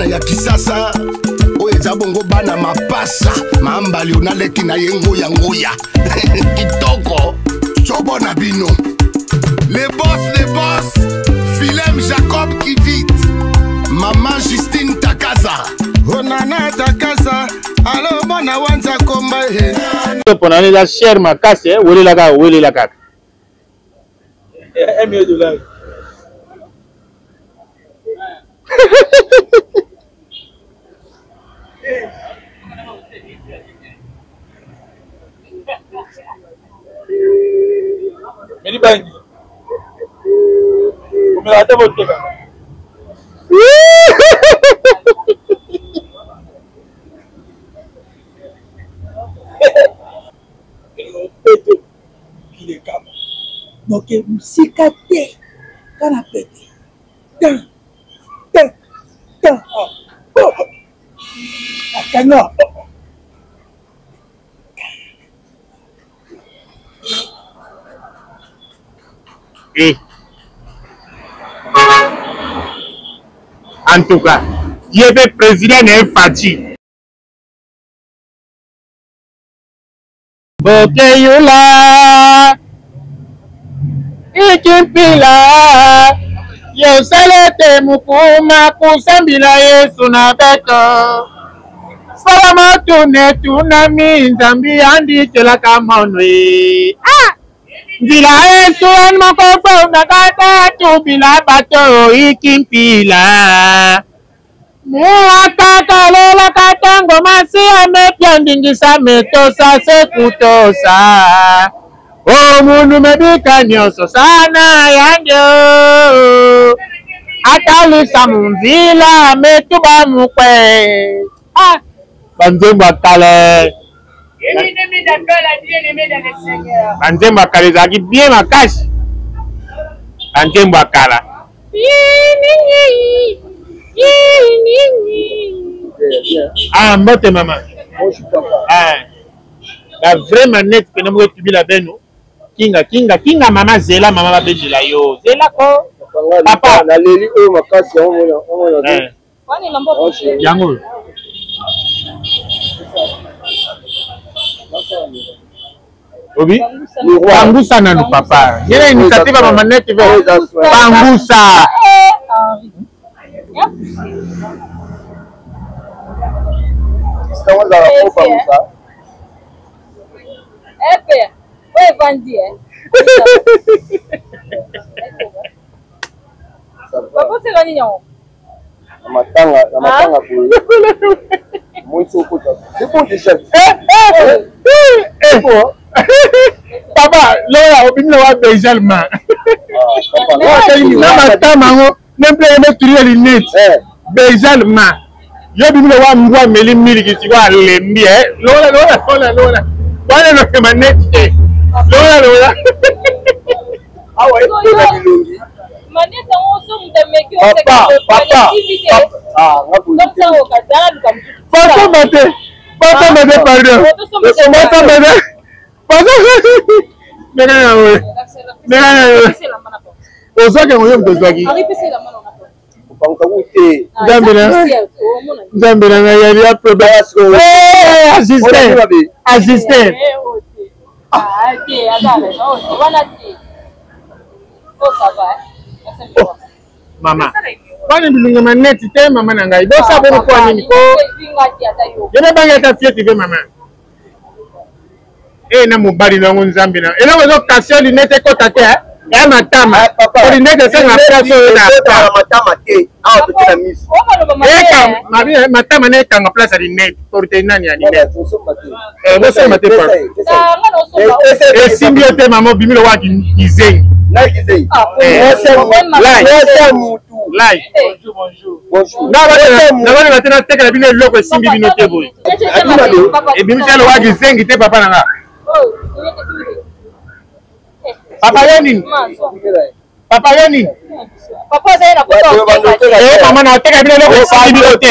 bana ya kisasa oyo eza bongo bana mapasa mambali onaleki na ye ngoya kitoko chobona bino les boss Philem Jacob Kivit maman Justine Takaza onana Takaza alo bana wanza komba he pona la cher makasi wele la kaka $1 Meni bangi. Umelata bote kama. Pete kile kama. Donc musikate kana pete. Ta. Akana. En tout cas, Dieu est président n'est fatigué. Bokeyula, ikimpila, yo salete mukuma kusambila Yesu na beto. Salama tunami nzambi andikela kamonwe. Bila Yesu en makoko nakata tubila bato ikimpila. Muata kalela katango masi amepya ndingisa metosa sekutosa. O mundu medika nyoso sana yanjo. Atalisa munzila metuba mukwe. Banzembo akale. Banzembo akale zaki bien makasi. Banzembo akala. Ah, mbote maman. Ah. La vraie manette que nous avons la beno. Kinga maman Zela maman va benjela yo. Zela ko. Papa na leli o makasi on yango. Obi, pangusa na no papa. Yeye initiative ya manette ve. Pangusa. Estamos a la copa musa. Oi, Vandi, Papa, você vai ninho? Matanga por. Muito puta. C'est bon de chef. Papa, là obimna wa bejalma. Na matama nemple metri linete. Bejalma. Yo bimna wa mbwa meli miliki siwa lembi lola. Bwana no manete. Lola. Awa iko bilongi. Manete oso mtameki Papa. Ah, ngapo. Papa mate, pardon. Ozoke ngoyo mtozwaki. Zambira na yali ya probation. Assistant. Mama. Bana bilunga maneti te mama na ngai. Bosa beno kwa nini ko? Yene banga ta fieti ve mama. Na mobali na nzambi na. Ela wazo kasio linete ko tate ya matama. Ko linete senga place na matama te. Ah, to na miss. Matama na kanga place linete. Pour te nani ya linete. Bosa mate pa. Simbi te mama bimilo wa gizengi. Bonjour. Nabana batena teka bino loko simbi bino te boy. E bimisalo wa gizengi te papa nanga. Papa yoni. Papa zai na kutoka. Mama na teka bino loko simbi bino te.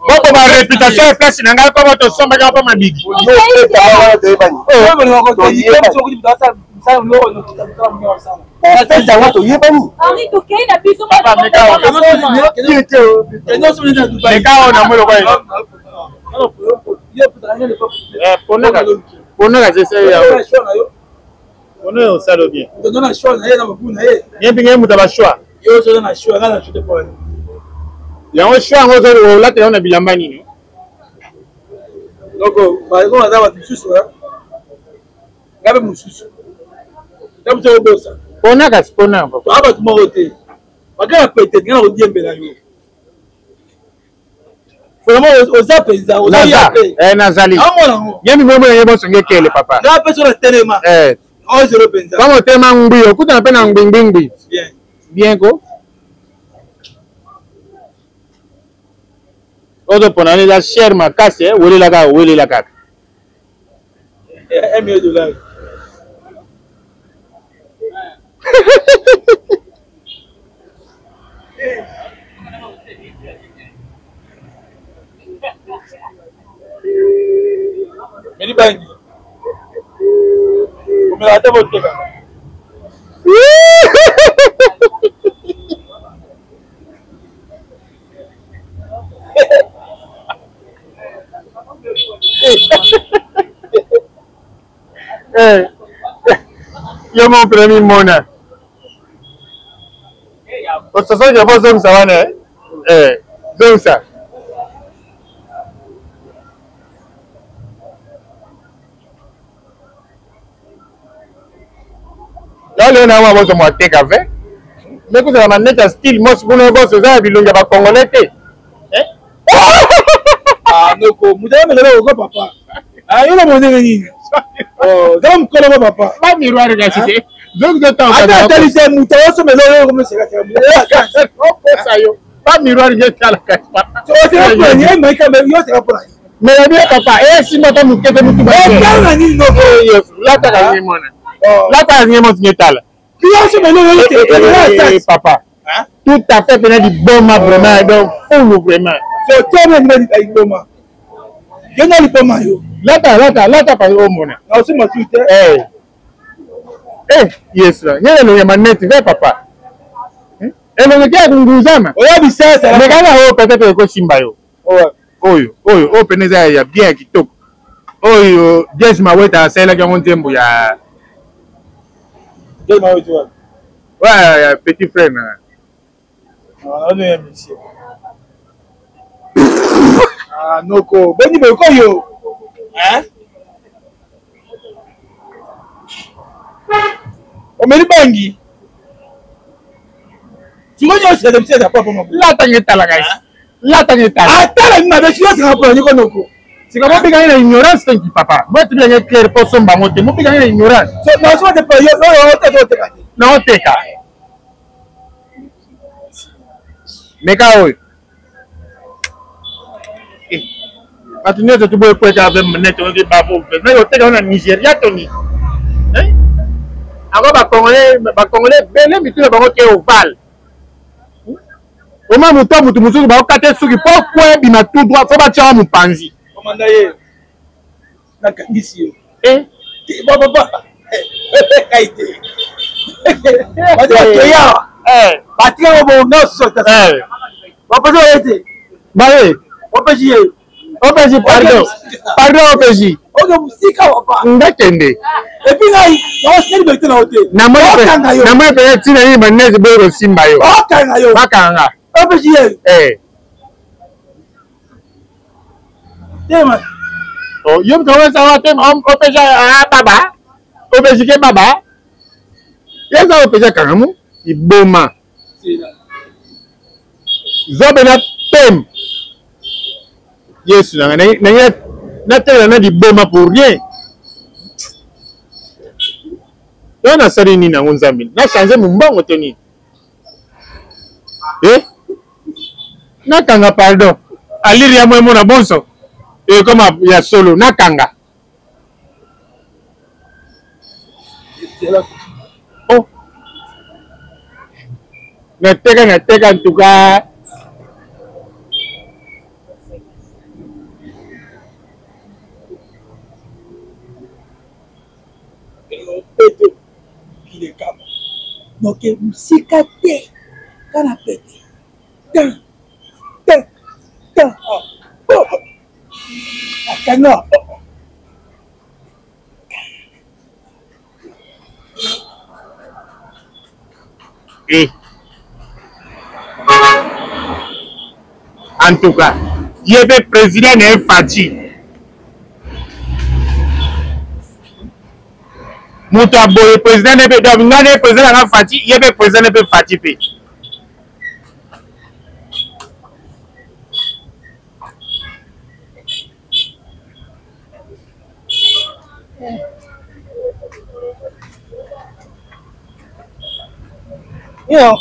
Boko ba réputation e place nanga ko ba to somba ka pa mabigi. Henri tokei na biso ponaka sese yawe ono osala bien ye pinge muta bashwa yango shwa yango olatela na bilamba nini pona kasi pona bato moko te bakala pete nga na kodiembela yo vraiment oza mpenza nazali amonango yembi momona ye bosonge ekele papa nga mpe so na telema ozelo mpenza kama otema ngwi okutana mpe na ngbingbingbi bien ko ozopona ni eza chere makasi welela kaka $1 million. Meni bangi. Umelata bote kaka. Yo mon premier mona. Sasa je pose ça wana zonsa. Là na wa bozo mo teka ve. Mais que ça maneta style moi pour no bozo za bilonga ba congolais te. Ah noko mudana melelo ko papa. Ah yo na mondenge nini? Oh, dam ko na papa. Ba miroir ga cité. Donc de temps. Ata talise muta oso melelo ko meseka ka. Ça yo. Ba miroir je tala ka. So c'est pour ni mai ka yo c'est pour. Mais bien papa, si moi ta mukete mutu ba. Na nini noko Yes, là ta ni mona. Là ta ni mona ngetala. Ki oso melelo te. Papa. Hein? Tout à fait pénétré du bon vraiment donc full vraiment. So toi même ni boma. Gena li boma yo. Lata pa o mona. Na osi matute. Yes là. Nyele no ya maneti ve papa. Elo ngia kunguzama. Oya bisasa. Mekana o peut-être ko simba yo. Oyo o peneza ya bien kitoko. Oyo Jess Maweta asela kwa ntembo ya Jess Maweta. Ouais, petit frère. On est monsieur. Ah noko, boni boko yo. Hein? Omeli bangi. Tungonya osele mseza papa mabo. Lata ngetala guys. Lata ngetala. Atala ni mabe chio sanga pona niko noko. Sika mo piga ina ignorance tanki papa. Mo tibia nge clair po somba mote. Mo piga ina ignorance. So na so te pa yo teka. Na oteka. Meka oyo. Atunyezo tuboye kweka ave mneto nge babo. Na yo teka na Nigeria toni. Ako ba Congolais bele mituna bango ke oval. Oma mutu mususu ba okate suki po kwe bima tout droit fo ba tia mupanzi. Komanda ye. Na kangisi yo. Papa. Kaite. Bati ya. Bati ya bo no so ta. Papa zo ete. Bae. Opeji. Opeji pardon. Pardon opeji. Ogo musika papa. Ndakende. Et puis là, on se libère na hotel. Na mo pe tina ni manezi bo simba yo. Okanga yo. Bakanga. Opeji. Tema. Oh, yum kawan sawa tem opeji baba. Opeji ke baba. Yesa opeji kangamu iboma. Zobe na tem. Yes, na tela na di boma pour rien. Yo na sari ni na nzambi. Na changer mumbongo toni. Na kanga pardon. Aliri ya mwemo na bonso. Kama ya solo na kanga. Oh. Nateka en tout cas. les câbles. Donc, musicate, canapé. Tan. Cana. Et en tout cas, il y avait président et Fati. Mouta boy président et président et Fati, il y avait président et Fati. Yo.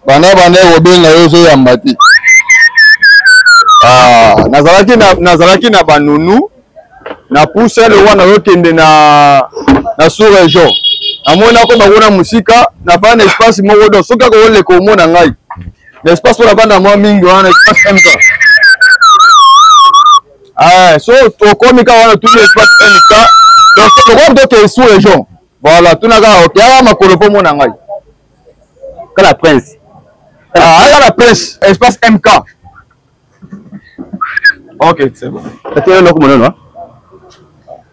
bana Robin na yozo ya mbati. Nazalaki na banunu na pousse le wana yokende na sous-région. Amona ko bakuna musika na bana espace moko do soka ko le ko mona ngai. L'espace pour la bande moi mingi wana espace MK. So to komika wana tout l'espace MK. Donc le rôle de sous-région. Voilà, tout na ga okiara makolo po mona ngai. La prince. La presse, espace MK. Ok, c'est bon. C'est là comme non.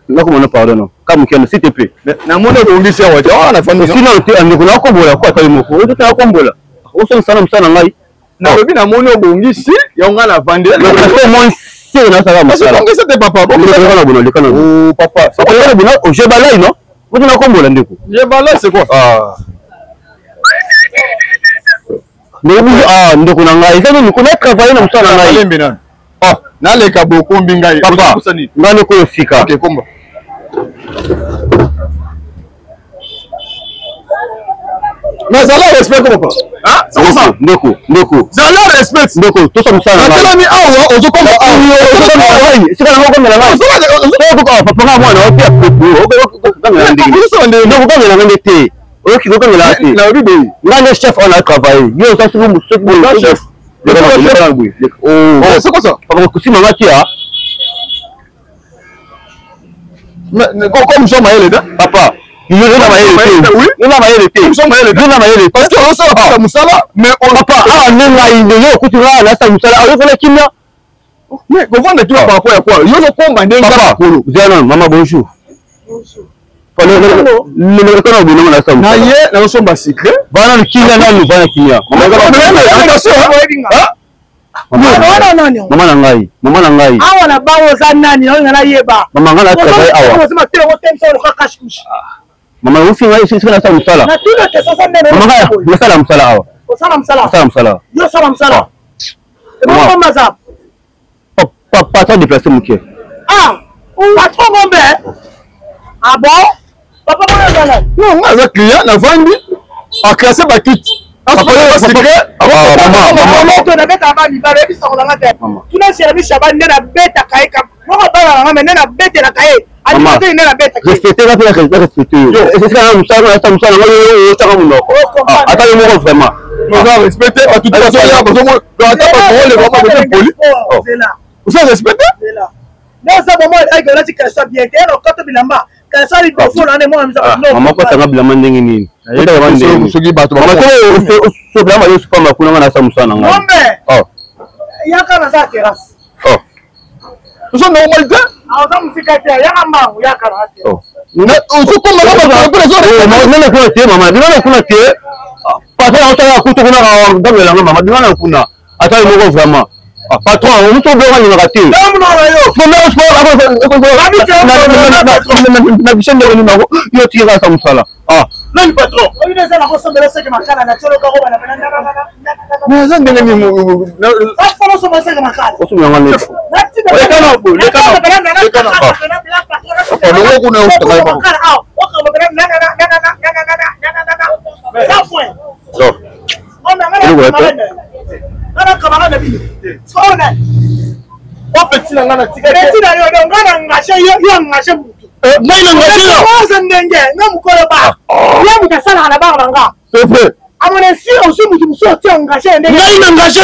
Là comme non pardon. Comme s'il te plaît. Na mona bongi c'est ouais. Na fandi. Sinon tu en ko kombola quoi ta moko. Tu ta kombola. O son sana msana ngai. Na lobi na mona bongi si ya nga na vandi. Le moins c'est na sala msala. Bongi c'était papa. Bongi le kana bono le kana. Oh papa. Ça peut être bono au jebala non. Vous na kombola ndeko. Jebala c'est quoi? Ndeko na ngai ça nous connaît travailler na msana ngai. Na le ka beaucoup mbingai. Papa. Ngani ko fika. OK, komba. Mais ça la respect papa. Ah, c'est ça. Ndeko. Ça la respect. Ndeko, to so msana ngai. Tell me how ozo komba. Sika na ngoko na ngai. Ndeko papa nga mwana o pia popo. Ndeko kanga na ngende te. O ki ko kanga la te. Na bibe. Ngane chef on a travaillé. Yo ça c'est le chef. Oh, c'est quoi ça? Si maman qui a. Mais comme ça maïle là. Papa. Il est là maïle. Oui. Il est maïle. Comme ça maïle. Il est maïle. Parce que on sort ça musala mais on papa non là il est écoute là ça musala. Alors voilà qui là. Mais comment tu vas par rapport à quoi? Yo so komba ndenga makolo. Zénon maman bonjour. Bonjour. Le kana bono na ça. Na ye na so ba secret. Bana kinga na ni bana kinga. Mama na ngai. Awa na bawo za nani na yeba. Mama ngana travail awa. Mama ufinga isi na sa musala. Na tuna kesa sa ndene. Mama ngaya musala musala awa. Musala musala. Yo sala musala. E mo ko maza. Papa ta déplacer muke. Ah, on a trop bombe. Ah bon? Papa moi na non, moi avec client na vandi a classé ba kit. Maman, tu n'avais pas de balle, tu n'as pas de balle. Tu n'as pas de balle, tu n'as pas de balle. Respectez la paix, respectez. C'est ça, nous sommes attendez moi vraiment. Non, respectez, à toute façon, il y a besoin de la poli. Vous avez respecté? Non, ça, maman, il y a ça bien. Quand tu es là-bas, quand ça, il faut aller moi. Maman, quand tu as bien mandé, soki bato mama so blama yo super makuna na sa musana nga yaka na za terrasse so normalite aza musikate yaka mbangu yaka na so ko mama ko so nene ko te mama bina kuna te pata na ta kutu kuna ga ngamela mama bina kuna ata mo ko vraiment patron, on peut voir le raté. Non, petit na ngana tika petit na yo ngana ngashe yo ngashe mutu ngai na ngashe yo zendenge na mukolo ba yo mutasala na ba nga c'est vrai amone si aussi mutu muso tia ngashe ndenge ngai na ngashe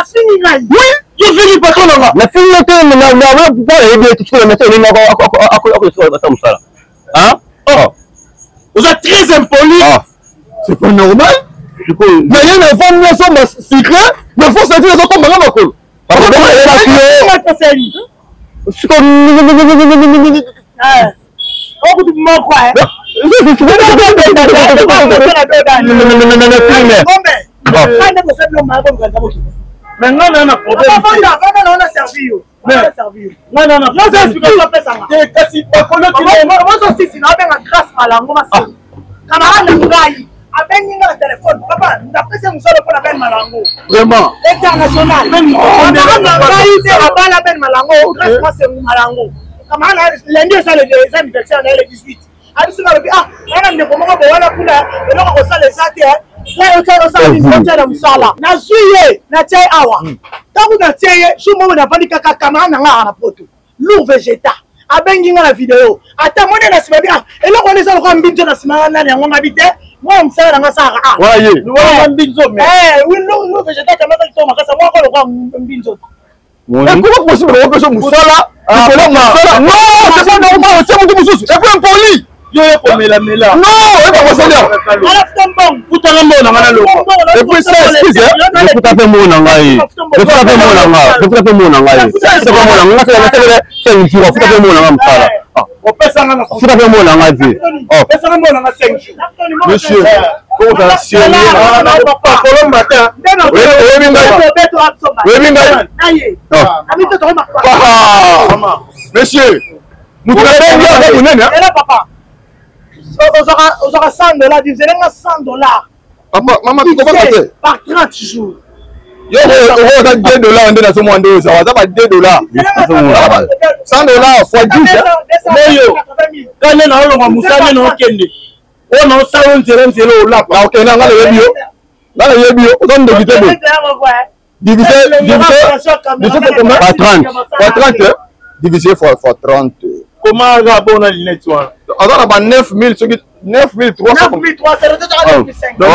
asini ngai oui yo fini patron nga na fini te na ba ebe tout le matin ni ako ça musala hein oh vous êtes très impoli c'est pas normal. Mais il y a une femme qui est secret, mais il faut se dire que c'est un peu abengi na téléphone papa ndapesa musolo pour la ben malango vraiment international on a ngai de la ben malango grâce moi c'est malango kama na lundi ça le anniversaire le 18 abi sima bi na ndeko moko bo wana kuna eloko ko sala sate ça na musala na suye na chai awa tangu na chai shumo na pandika kama na nga na poto lourd végétal abengi na vidéo ata mone na sima bi eloko ne ça ko mbinjo na sima na yango ngabite moi on sait la ngasa voyez nous on mbinzo mais oui nous végétal kama ça toma kasa moi ko lo mbinzo mais comment possible on peut se musala non c'est pas normal c'est mon mususu c'est pas impoli yo ko mela non et pas ça là ala tombong putana mbona ngana lo et puis ça excuse je peux taper mon ngai je peux taper mon ngai c'est pas mon ngai c'est une jour faut taper mon ngai msala opesa ngana faut taper mon ngai opesa ngana na 5 jours monsieur comment ça c'est papa colomba ta monsieur papa on aura 100 $, divisé par 100 $. Maman, tu comprends quoi? Par 30 jours. Yo, on a 2 $, on est dans ce monde, ça va pas 2 $. 100 $ fois 10. Quand on a un moussa, on a on a ça, on a là. Ok, on a le bio. Là, le bio, on a divisé par 30. Par 30, divisé par 30. Comment on a bon lunette? On a 9 300. 9 300, c'est le total de 5. Donc,